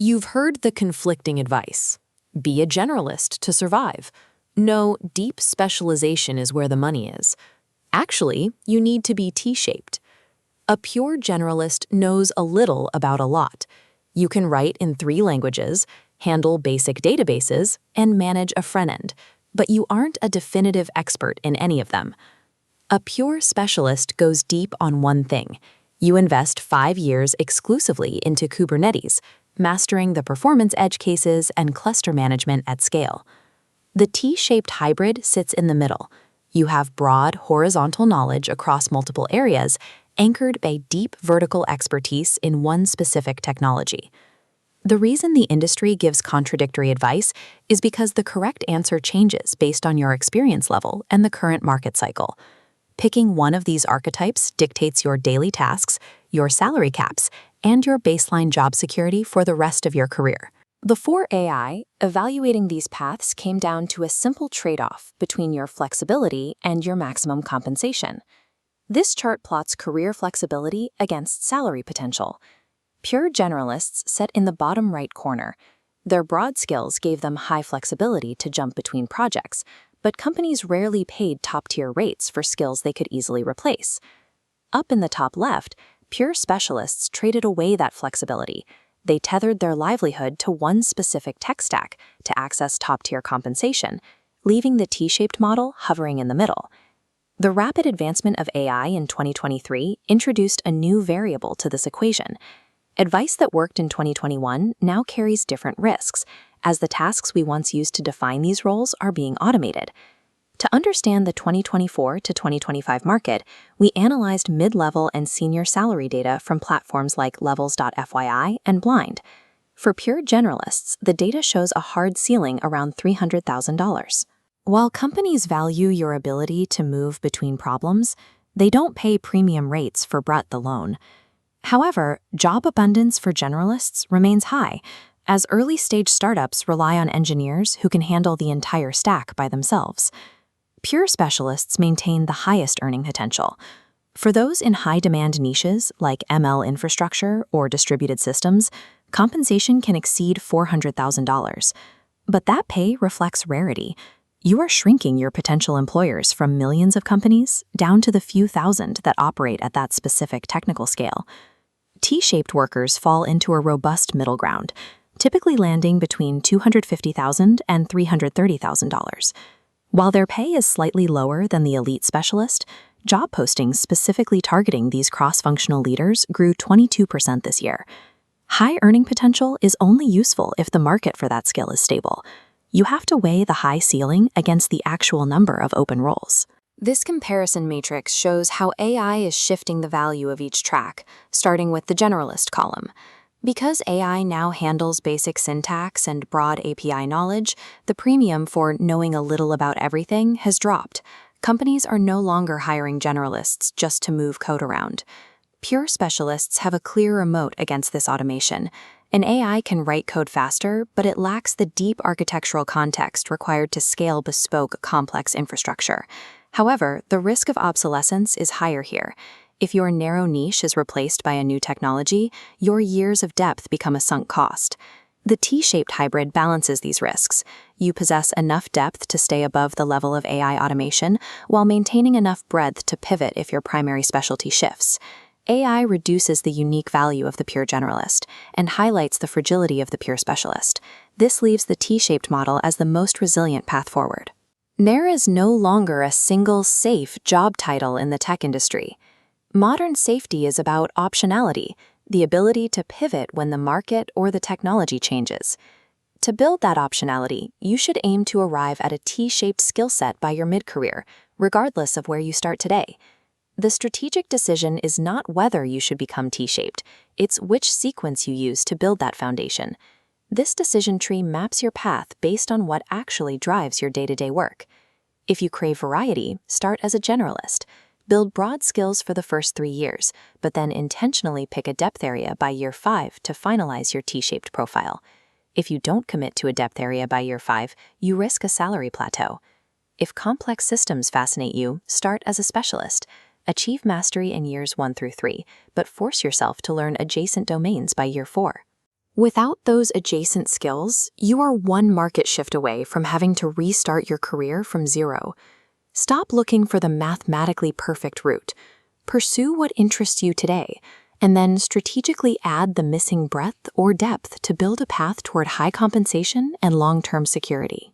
You've heard the conflicting advice. Be a generalist to survive. No, deep specialization is where the money is. Actually, you need to be T-shaped. A pure generalist knows a little about a lot. You can write in 3 languages, handle basic databases, and manage a front end, but you aren't a definitive expert in any of them. A pure specialist goes deep on one thing. You invest 5 years exclusively into Kubernetes, mastering the performance edge cases and cluster management at scale. The T-shaped hybrid sits in the middle. You have broad horizontal knowledge across multiple areas, anchored by deep vertical expertise in one specific technology. The reason the industry gives contradictory advice is because the correct answer changes based on your experience level and the current market cycle. Picking one of these archetypes dictates your daily tasks, your salary caps, and your baseline job security for the rest of your career. Before AI, evaluating these paths came down to a simple trade-off between your flexibility and your maximum compensation. This chart plots career flexibility against salary potential. Pure generalists sat in the bottom right corner. Their broad skills gave them high flexibility to jump between projects, but companies rarely paid top-tier rates for skills they could easily replace. Up in the top left, pure specialists traded away that flexibility. They tethered their livelihood to one specific tech stack to access top-tier compensation, leaving the T-shaped model hovering in the middle. The rapid advancement of AI in 2023 introduced a new variable to this equation. Advice that worked in 2021 now carries different risks, as the tasks we once used to define these roles are being automated. To understand the 2024 to 2025 market, we analyzed mid-level and senior salary data from platforms like Levels.fyi and Blind. For pure generalists, the data shows a hard ceiling around $300,000. While companies value your ability to move between problems, they don't pay premium rates for breadth alone. However, job abundance for generalists remains high, as early-stage startups rely on engineers who can handle the entire stack by themselves. Pure specialists maintain the highest earning potential. For those in high-demand niches like ML infrastructure or distributed systems, compensation can exceed $400,000. But that pay reflects rarity. You are shrinking your potential employers from millions of companies down to the few thousand that operate at that specific technical scale. T-shaped workers fall into a robust middle ground, typically landing between $250,000 and $330,000. While their pay is slightly lower than the elite specialist, job postings specifically targeting these cross-functional leaders grew 22% this year. High earning potential is only useful if the market for that skill is stable. You have to weigh the high ceiling against the actual number of open roles. This comparison matrix shows how AI is shifting the value of each track, starting with the generalist column. Because AI now handles basic syntax and broad API knowledge, the premium for knowing a little about everything has dropped. Companies are no longer hiring generalists just to move code around. Pure specialists have a clear moat against this automation. An AI can write code faster, but it lacks the deep architectural context required to scale bespoke, complex infrastructure. However, the risk of obsolescence is higher here. If your narrow niche is replaced by a new technology, your years of depth become a sunk cost. The T-shaped hybrid balances these risks. You possess enough depth to stay above the level of AI automation, while maintaining enough breadth to pivot if your primary specialty shifts. AI reduces the unique value of the pure generalist and highlights the fragility of the pure specialist. This leaves the T-shaped model as the most resilient path forward. There is no longer a single safe job title in the tech industry. Modern safety is about optionality, the ability to pivot when the market or the technology changes. To build that optionality, you should aim to arrive at a T-shaped skill set by your mid-career, regardless of where you start today. The strategic decision is not whether you should become T-shaped, it's which sequence you use to build that foundation. This decision tree maps your path based on what actually drives your day-to-day work. If you crave variety, start as a generalist. Build broad skills for the first 3 years, but then intentionally pick a depth area by year 5 to finalize your T-shaped profile. If you don't commit to a depth area by year 5, you risk a salary plateau. If complex systems fascinate you, start as a specialist. Achieve mastery in years 1 through 3, but force yourself to learn adjacent domains by year 4. Without those adjacent skills, you are one market shift away from having to restart your career from zero. Stop looking for the mathematically perfect route. Pursue what interests you today, and then strategically add the missing breadth or depth to build a path toward high compensation and long-term security.